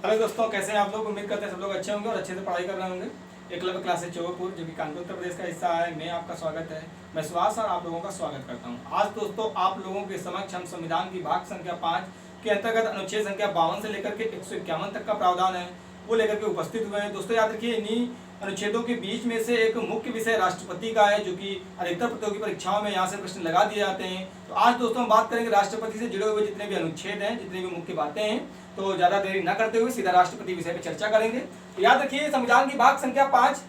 Hello दोस्तों, कैसे हैं आप लोग। उम्मीद करते हैं सब लोग अच्छे होंगे और अच्छे से पढ़ाई कर रहे होंगे। एकलव्य क्लासेस चौबेपुर जो कि कानपुर उत्तर प्रदेश का हिस्सा है, मैं आपका स्वागत है। मैं सुहास और आप लोगों का स्वागत करता हूं। आज दोस्तों आप लोगों के समक्ष हम संविधान की भाग संख्या 5 के अंतर्गत अनुच्छेद संख्या 52 से लेकर के 151 तक का प्रावधान है वो लेकर के उपस्थित हुए हैं। दोस्तों याद रखिए, इन्हीं अनुच्छेदों के बीच में से एक मुख्य विषय राष्ट्रपति का है, जो कि अधिकतर प्रतियोगी परीक्षाओं में यहाँ से प्रश्न लगा दिए जाते हैं। तो आज दोस्तों हम बात करेंगे राष्ट्रपति से जुड़े हुए जितने भी अनुच्छेद हैं, जितनी भी मुख्य बातें हैं। तो ज्यादा देरी न करते हुए सीधा राष्ट्रपति विषय पर चर्चा करेंगे। तो याद रखिए, संविधान की भाग संख्या 5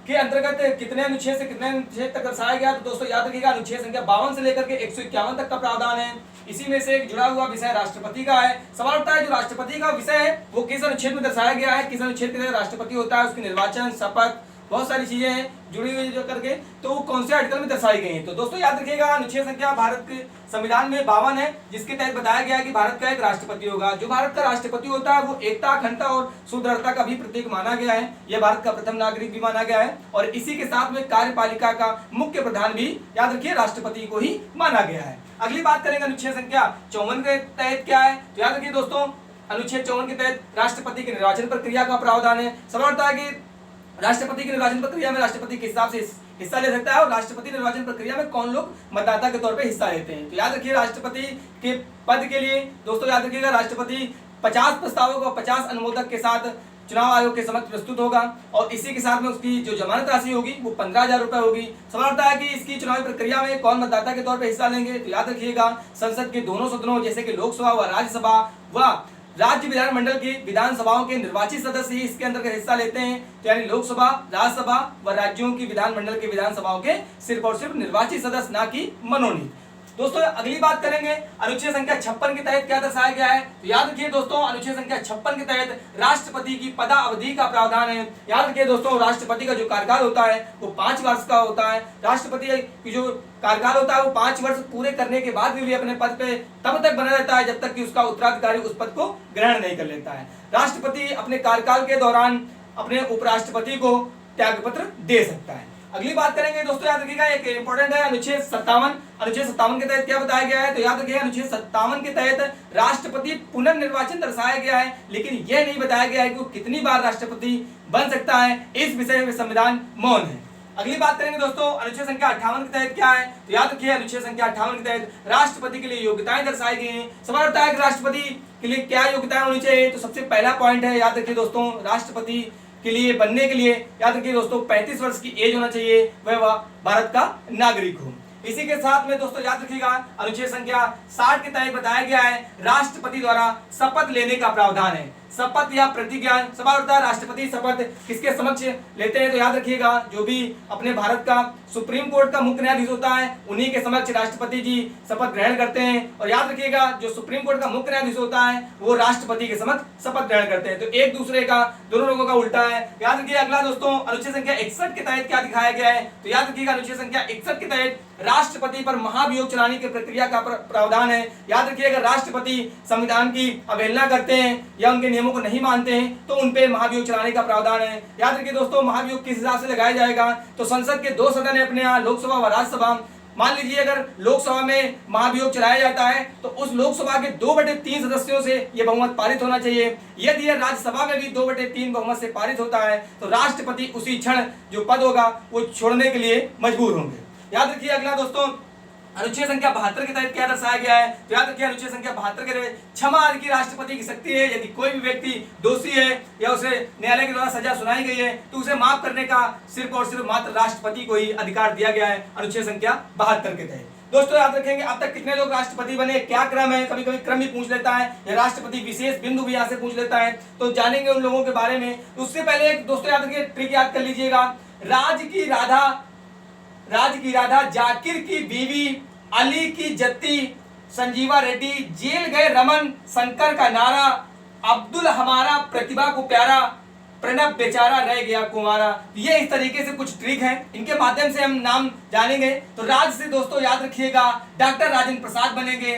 के अंतर्गत कितने अनुच्छेद से कितने अनुच्छेद तक दर्शाया गया। तो दोस्तों याद रखिएगा, अनुच्छेद संख्या 52 से लेकर के 151 तक का प्रावधान है। इसी में से एक जुड़ा हुआ विषय राष्ट्रपति का है। सवाल उठता है, जो राष्ट्रपति का विषय है वो किस अनुच्छेद में दर्शाया गया है, किस अनुच्छेद के तहत राष्ट्रपति होता है, उसकी निर्वाचन, शपथ, बहुत सारी चीजें हैं जुड़ी हुई जो करके, तो वो कौन से आर्टिकल में दर्शाई गई हैं। तो दोस्तों याद रखिएगा, अनुच्छेद संख्या भारत के संविधान में 52 है, जिसके तहत बताया गया है कि भारत का एक राष्ट्रपति होगा। जो भारत का राष्ट्रपति होता है वो एकता, अखंडता और सुदृढ़ता का भी प्रतीक माना गया है। यह भारत का प्रथम नागरिक भी माना गया है और इसी के साथ में कार्यपालिका का मुख्य प्रधान भी याद रखिए राष्ट्रपति को ही माना गया है। अगली बात करेंगे अनुच्छेद संख्या 54 के तहत क्या है। तो याद रखिए दोस्तों, अनुच्छेद 54 के तहत राष्ट्रपति की निर्वाचन प्रक्रिया का प्रावधान है। सवाल उठता है कि राष्ट्रपति की निर्वाचन प्रक्रिया में राष्ट्रपति किस हिसाब से हिस्सा ले सकता है और राष्ट्रपति निर्वाचन प्रक्रिया में कौन लोग मतदाता के तौर पे हिस्सा लेते हैं। तो याद रखिए, राष्ट्रपति के पद के लिए दोस्तों याद रखिएगा, राष्ट्रपति 50 प्रस्तावों को 50 अनुमोदक के साथ चुनाव आयोग के समक्ष प्रस्तुत होगा और इसी के साथ में उसकी जो जमानत राशि होगी वो 15,000 रुपए होगी। सवाल होता है कि इसकी चुनावी प्रक्रिया में कौन मतदाता के तौर पर हिस्सा लेंगे। तो याद रखिएगा, संसद के दोनों सदनों जैसे कि लोकसभा व राज्यसभा व राज्य विधानमंडल की विधानसभाओं के निर्वाचित सदस्य ही इसके अंतर्गत हिस्सा लेते हैं। तो यानी लोकसभा, राज्यसभा व राज्यों की विधानमंडल के विधानसभाओं के सिर्फ और सिर्फ निर्वाचित सदस्य, ना कि मनोनीत। दोस्तों अगली बात करेंगे, अनुच्छेद संख्या 56 के तहत क्या दर्शाया गया है। तो याद रखिए दोस्तों, अनुच्छेद संख्या 56 के तहत राष्ट्रपति की पदावधि का प्रावधान है। याद रखिए दोस्तों, राष्ट्रपति का जो कार्यकाल होता है वो 5 वर्ष का होता है। राष्ट्रपति की जो कार्यकाल होता है वो 5 वर्ष पूरे करने के बाद भी अपने पद पे तब तक बना रहता है जब तक कि उसका उत्तराधिकारी उस पद को ग्रहण नहीं कर लेता है। राष्ट्रपति अपने कार्यकाल के दौरान अपने उपराष्ट्रपति को त्यागपत्र दे सकता है। अगली बात करेंगे दोस्तों, याद रखिएगा एक इंपॉर्टेंट है अनुच्छेद 57। अनुच्छेद 57 के तहत क्या बताया गया है। तो याद रखिएगा, अनुच्छेद 57 के तहत राष्ट्रपति पुनर्निर्वाचन दर्शाया गया है, लेकिन यह नहीं बताया गया है कि वो कितनी बार राष्ट्रपति बन सकता है। इस विषय में संविधान मौन है। अगली बात करेंगे दोस्तों, अनुच्छेद संख्या 58 के तहत क्या है। तो याद रखिए, अनुच्छेद संख्या 58 के तहत राष्ट्रपति के लिए योग्यताएं दर्शाई गई हैं। सवाल उठता है कि राष्ट्रपति के लिए क्या योग्यताएं होनी चाहिए। तो सबसे पहला पॉइंट है, याद रखिए दोस्तों, राष्ट्रपति के लिए बनने के लिए याद रखिए दोस्तों 35 वर्ष की एज होना चाहिए, वह भारत का नागरिक हो। इसी के साथ में दोस्तों याद रखिएगा, अनुच्छेद संख्या 60 के तहत बताया गया है राष्ट्रपति द्वारा शपथ लेने का प्रावधान है। शपथ या प्रतिज्ञान, सवाल उठता है राष्ट्रपति शपथ किसके समक्ष लेते हैं। तो याद रखिएगा, जो भी अपने भारत का सुप्रीम कोर्ट का मुख्य न्यायाधीश होता है उन्हीं के समक्ष राष्ट्रपति जी शपथ ग्रहण करते हैं। और याद रखिएगा, जो सुप्रीम कोर्ट का मुख्य न्यायाधीश होता है वो राष्ट्रपति के समक्ष शपथ ग्रहण करते हैं। तो एक दूसरे का, दोनों लोगों का उल्टा है। याद रखिए अगला दोस्तों, अनुच्छेद संख्या 61 के तहत क्या दिखाया गया है। तो याद रखिएगा, अनुच्छेद संख्या 61 के तहत राष्ट्रपति पर महाभियोग चलाने की प्रक्रिया का प्रावधान है। याद रखिए, अगर राष्ट्रपति संविधान की अवहेलना करते हैं या उनके नियमों को नहीं मानते हैं तो उन पे महाभियोग चलाने का प्रावधान है। याद रखिए दोस्तों, महाभियोग किस हिसाब से लगाया जाएगा। तो संसद के 2 सदन है अपने यहाँ, लोकसभा व राज्यसभा। मान लीजिए अगर लोकसभा में महाभियोग चलाया जाता है तो उस लोकसभा के 2/3 सदस्यों से यह बहुमत पारित होना चाहिए। यदि यह राज्यसभा में भी 2/3 बहुमत से पारित होता है तो राष्ट्रपति उसी क्षण जो पद होगा वो छोड़ने के लिए मजबूर होंगे। याद रखिए अगला दोस्तों, अनुच्छेद संख्या 72 के तहत क्या दर्शाया गया है। तो याद रखिए, अनुच्छेद संख्या 72 के तहत क्षमा आदि की राष्ट्रपति की शक्ति है। यदि कोई भी व्यक्ति दोषी है या उसे न्यायालय के द्वारा सजा सुनाई गई है तो उसे माफ करने का सिर्फ और सिर्फ मात्र राष्ट्रपति को ही अधिकार दिया गया है अनुच्छेद संख्या 72 के तहत। दोस्तों याद रखेंगे, अब तक कितने लोग राष्ट्रपति बने, क्या क्रम है, कभी कभी क्रम भी पूछ लेता है या राष्ट्रपति विशेष बिंदु भी यहाँ से पूछ लेता है, तो जानेंगे उन लोगों के बारे में। उससे पहले एक दोस्तों याद रखिए ट्रिक याद कर लीजिएगा। राज की राधा जाकिर की बीवी, अली की जत्ती, संजीवा रेड्डी, जेल गए रमन, शंकर का नारा, अब्दुल हमारा प्रतिभा को प्यारा, प्रणब बेचारा रह गया कुंवारा। ये इस तरीके से कुछ ट्रिक है, इनके माध्यम से हम नाम जानेंगे। तो राज से दोस्तों याद रखिएगा डॉक्टर राजेंद्र प्रसाद बनेंगे।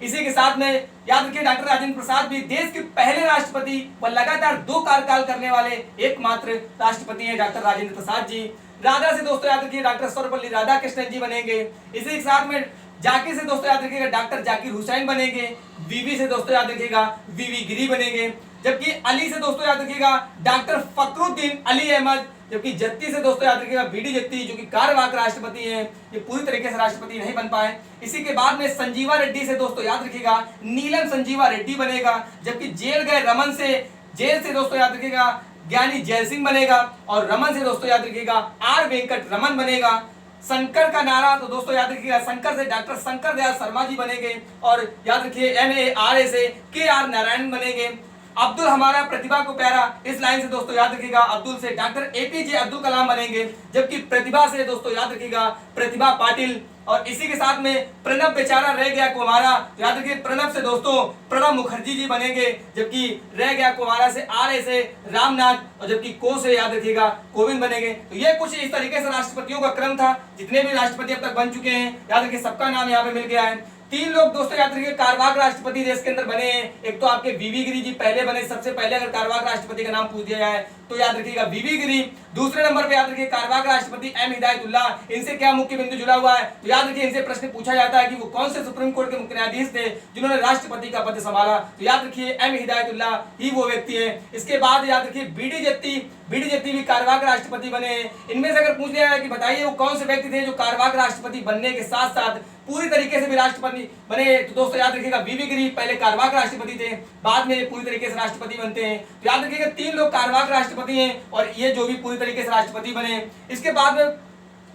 इसी के साथ में याद रखिए, डॉक्टर राजेंद्र प्रसाद भी देश के पहले राष्ट्रपति व लगातार 2 कार्यकाल करने वाले एकमात्र राष्ट्रपति हैं डॉक्टर राजेंद्र प्रसाद जी। राधा से दोस्तों याद रखिए, डॉक्टर सर्वपल्ली राधाकृष्णन जी बनेंगे। इसी के साथ में जाकिर से दोस्तों याद रखिएगा डॉक्टर जाकिर हुसैन बनेंगे। वीवी से दोस्तों याद रखिएगा वीवी गिरी बनेंगे। जबकि अली से दोस्तों याद रखिएगा डॉक्टर फखरुद्दीन अली अहमद। जबकि जत्ती से दोस्तों याद रखिएगा बीडी जत्ती, जो कि कार्यवाहक राष्ट्रपति हैं, ये पूरी तरीके से राष्ट्रपति नहीं बन पाए। इसी के बाद में संजीवा रेड्डी से दोस्तों याद रखिएगा नीलम संजीवा रेड्डी बनेगा। जबकि जेल गए रमन से, जेल से दोस्तों याद रखिएगा ज्ञानी जैल सिंह बनेगा। और रमन से दोस्तों याद रखिएगा आर वेंकट रमन बनेगा। शंकर का नारा तो दोस्तों याद रखिएगा शंकर से डॉक्टर शंकर दयाल शर्मा जी बनेंगे। और याद रखिए MARA से KR नारायण बनेंगे। अब्दुल हमारा प्रतिभा को प्यारा, इस लाइन से दोस्तों याद रखिएगा अब्दुल से डॉक्टर APJ अब्दुल कलाम बनेंगे। जबकि प्रतिभा से दोस्तों याद रखिएगा प्रतिभा पाटिल। और इसी के साथ में प्रणब बेचारा रह गया कुमारा, याद रखिए प्रणब से दोस्तों प्रणब मुखर्जी जी बनेंगे। जबकि रह गया कुमारा से RA से रामनाथ, और जबकि को से याद रखिएगा कोविंद बनेंगे। तो ये कुछ इस तरीके से राष्ट्रपतियों का क्रम था। जितने भी राष्ट्रपति अब तक बन चुके हैं याद रखिए सबका नाम यहाँ पे मिल गया है। 3 लोग दोस्तों याद रखिए कार्यवाहक राष्ट्रपति देश के अंदर बने हैं। एक तो आपके वीवी गिरी जी पहले बने, सबसे पहले अगर कार्यवाहक राष्ट्रपति का नाम पूछ दिया जाए तो याद रखिएगा वीवी गिरी। दूसरे नंबर पे याद रखिए कार्यवाहक राष्ट्रपति M हिदायतुल्लाह। इनसे क्या मुख्य बिंदु जुड़ा हुआ है तो याद रखिए इनसे प्रश्न पूछा जाता है कि वो कौन से सुप्रीम कोर्ट के मुख्य न्यायाधीश थे जिन्होंने राष्ट्रपति का पद संभाला। तो याद रखिए M हिदायतुल्लाह ही वो व्यक्ति है। इसके बाद याद रखिए बीडी जत्ती भी कार्यवाहक राष्ट्रपति बने हैं। इनमें से अगर पूछ लिया जाए कि बताइए वो कौन से व्यक्ति थे जो कार्यवाहक राष्ट्रपति बनने के साथ साथ पूरी तरीके से भी राष्ट्रपति बने, तो दोस्तों याद रखिएगा वीवी गिरी पहले कार्यवाहक राष्ट्रपति थे, बाद में पूरी तरीके से राष्ट्रपति बनते हैं। तो याद रखिएगा 3 लोग कार्यवाहक राष्ट्रपति हैं और ये जो भी पूरी तरीके से राष्ट्रपति बने। इसके बाद में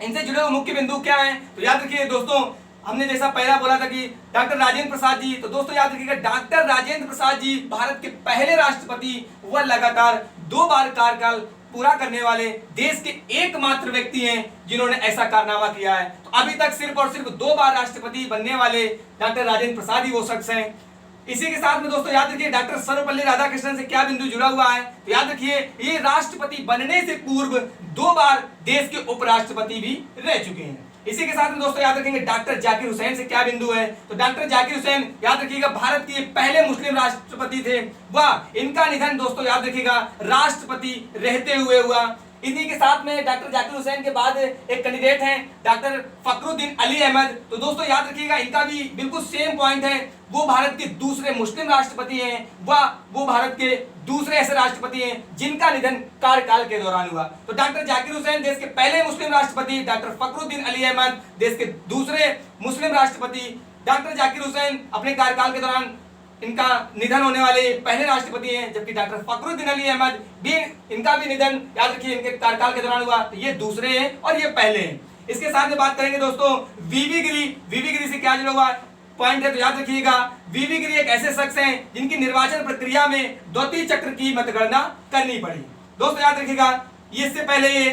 इनसे जुड़े हुए मुख्य बिंदु क्या हैं तो याद रखिए दोस्तों हमने जैसा पहला बोला था कि डॉक्टर राजेंद्र प्रसाद जी, तो दोस्तों याद रखिएगा डॉक्टर राजेंद्र प्रसाद जी भारत के पहले राष्ट्रपति व लगातार 2 बार कार्यकाल पूरा करने वाले देश के एकमात्र व्यक्ति हैं जिन्होंने ऐसा कारनामा किया है। तो अभी तक सिर्फ और सिर्फ 2 बार राष्ट्रपति बनने वाले डॉक्टर राजेंद्र प्रसाद ही वो शख्स हैं। इसी के साथ में दोस्तों याद रखिए डॉक्टर सर्वपल्ली राधाकृष्णन से क्या बिंदु जुड़ा हुआ है तो याद रखिए ये राष्ट्रपति बनने से पूर्व 2 बार देश के उपराष्ट्रपति भी रह चुके हैं। इसी के साथ में दोस्तों याद रखेंगे डॉक्टर जाकिर हुसैन से क्या बिंदु है तो डॉक्टर जाकिर हुसैन याद रखिएगा भारत के पहले मुस्लिम राष्ट्रपति थे व इनका निधन दोस्तों याद रखिएगा राष्ट्रपति रहते हुए हुआ। इन्हीं के साथ में डॉक्टर जाकिर हुसैन के बाद एक कैंडिडेट हैं डॉक्टर फखरुद्दीन अली अहमद। तो दोस्तों याद रखिएगा इनका भी बिल्कुल सेम पॉइंट है, वो भारत के दूसरे मुस्लिम राष्ट्रपति हैं व वो भारत के दूसरे ऐसे राष्ट्रपति हैं जिनका निधन कार्यकाल के दौरान हुआ। तो डॉक्टर जाकिर हुसैन देश के पहले मुस्लिम राष्ट्रपति, डॉक्टर फखरुद्दीन अली अहमद देश के दूसरे मुस्लिम राष्ट्रपति। डॉक्टर जाकिर हुसैन अपने कार्यकाल के दौरान इनका निधन होने वाले पहले राष्ट्रपति हैं, जबकि डॉक्टर फखरुद्दीन अली अहमद भी इनका भी निधन याद रखिए इनके कार्यकाल के दौरान हुआ। तो ये दूसरे हैं और ये पहले हैं। इसके साथ में बात करेंगे दोस्तों वीवी गिरी से क्या जुड़ा हुआ पॉइंट है तो याद रखिएगा वीवी गिरी एक ऐसे शख्स हैं जिनकी निर्वाचन प्रक्रिया में द्वितीय चक्र की मतगणना करनी पड़ी। दोस्तों याद रखिएगा इससे पहले ये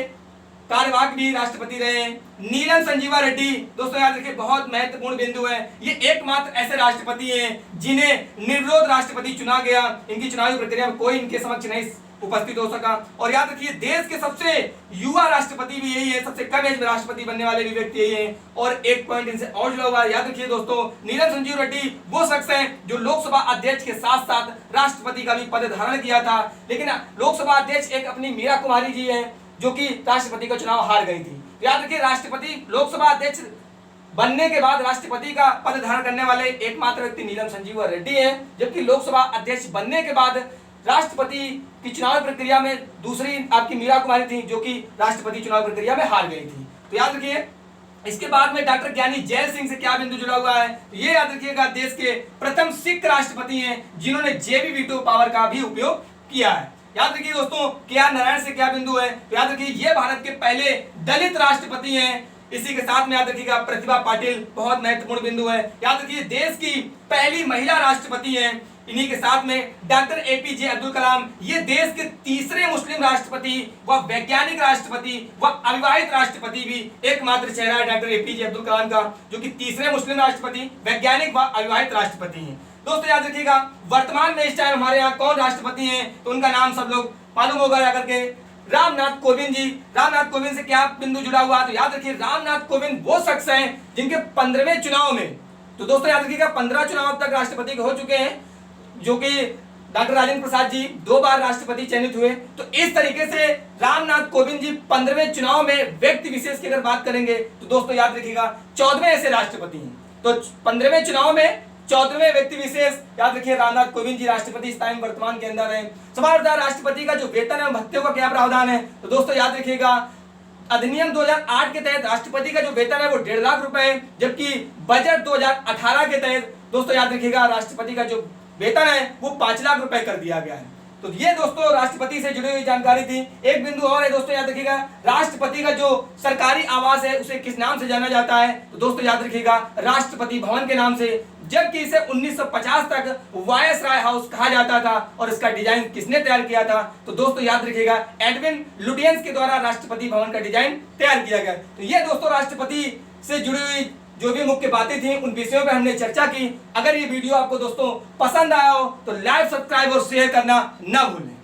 कार्यवाहक भी राष्ट्रपति रहे हैं। नीलम संजीवा रेड्डी दोस्तों याद रखिए बहुत महत्वपूर्ण बिंदु है, ये एकमात्र ऐसे राष्ट्रपति हैं जिन्हें निर्विरोध राष्ट्रपति चुना गया। इनकी चुनावी प्रक्रिया में कोई इनके समक्ष नहीं उपस्थित हो सका। और याद रखिए देश के सबसे युवा राष्ट्रपति भी यही है, सबसे कम एज में राष्ट्रपति बनने वाले भी व्यक्ति यही हैं। और एक पॉइंट इनसे और जुड़ा हुआ है, याद रखिए दोस्तों नीलम संजीव रेड्डी वो शख्स हैं जो लोकसभा अध्यक्ष के साथ साथ राष्ट्रपति का भी पद धारण किया था, लेकिन लोकसभा अध्यक्ष एक अपनी मीरा कुमारी जी है जो कि राष्ट्रपति का चुनाव हार गई थी। याद रखिए राष्ट्रपति लोकसभा अध्यक्ष बनने के बाद राष्ट्रपति का पद धारण करने वाले एकमात्र व्यक्ति नीलम संजीवा रेड्डी है, जबकि लोकसभा अध्यक्ष बनने के बाद राष्ट्रपति की चुनाव प्रक्रिया में दूसरी आपकी मीरा कुमारी थी जो कि राष्ट्रपति चुनाव प्रक्रिया में हार गई थी। तो याद रखिए इसके बाद में डॉक्टर ज्ञानी जैल सिंह से क्या बिंदु जुड़ा हुआ है तो ये याद रखिएगा देश के प्रथम सिख राष्ट्रपति हैं जिन्होंने जेबी वीटो पावर का भी उपयोग किया है। याद रखिए दोस्तों KR नारायण से क्या बिंदु है तो याद रखिए ये भारत के पहले दलित राष्ट्रपति हैं। इसी के साथ में याद रखिएगा प्रतिभा पाटिल बहुत महत्वपूर्ण बिंदु है। याद रखिए देश की पहली महिला राष्ट्रपति हैं। इन्हीं के साथ में डॉक्टर APJ अब्दुल कलाम ये देश के तीसरे मुस्लिम राष्ट्रपति व वैज्ञानिक राष्ट्रपति व अविवाहित राष्ट्रपति भी एकमात्र चेहरा है डॉक्टर APJ अब्दुल कलाम का, जो कि तीसरे मुस्लिम राष्ट्रपति, वैज्ञानिक व अविवाहित राष्ट्रपति हैं। दोस्तों याद रखिएगा वर्तमान में इस टाइम हमारे यहाँ कौन राष्ट्रपति हैं तो उनका नाम सब लोग मालूम होगा जाकर के रामनाथ कोविंद जी। रामनाथ कोविंद से क्या बिंदु जुड़ा हुआ तो याद रखिए रामनाथ कोविंद वो शख्स हैं जिनके 15वें चुनाव में, तो दोस्तों याद रखिएगा 15 चुनाव तक राष्ट्रपति हो चुके हैं, जो कि डॉक्टर राजेंद्र प्रसाद जी 2 बार राष्ट्रपति चयनित हुए। तो इस तरीके से रामनाथ कोविंद जी 15वें चुनाव में व्यक्ति विशेष की अगर बात करेंगे तो दोस्तों याद रखिएगा 14वें ऐसे राष्ट्रपति हैं। तो 15वें चुनाव में 14वें व्यक्ति विशेष, याद रखिए रामनाथ कोविंद जी राष्ट्रपति इस टाइम वर्तमान के अंदर है। सवाल था राष्ट्रपति का जो वेतन है भत्ते का क्या प्रावधान है, तो दोस्तों याद रखिएगा अधिनियम 2008 के तहत राष्ट्रपति का जो वेतन है वो 1.5 लाख रुपए है, जबकि बजट 2018 के तहत दोस्तों याद रखिएगा राष्ट्रपति का जो वेतन है वो 5 लाख रुपए कर दिया गया है। तो ये दोस्तों राष्ट्रपति से जुड़ी हुई जानकारी थी। एक बिंदु और है दोस्तों, याद रखिएगा राष्ट्रपति का जो सरकारी आवास है उसे किस नाम से जाना जाता है, तो दोस्तों याद रखिएगा राष्ट्रपति भवन के नाम से, जबकि इसे 1950 तक वायसराय हाउस कहा जाता था। और इसका डिजाइन किसने तैयार किया था, तो दोस्तों याद रखिएगा एडविन लुटियंस के द्वारा राष्ट्रपति भवन का डिजाइन तैयार किया गया। तो ये दोस्तों राष्ट्रपति से जुड़ी हुई जो भी मुख्य बातें थी उन विषयों पर हमने चर्चा की। अगर ये वीडियो आपको दोस्तों पसंद आया हो तो लाइक, सब्सक्राइब और शेयर करना ना भूलें।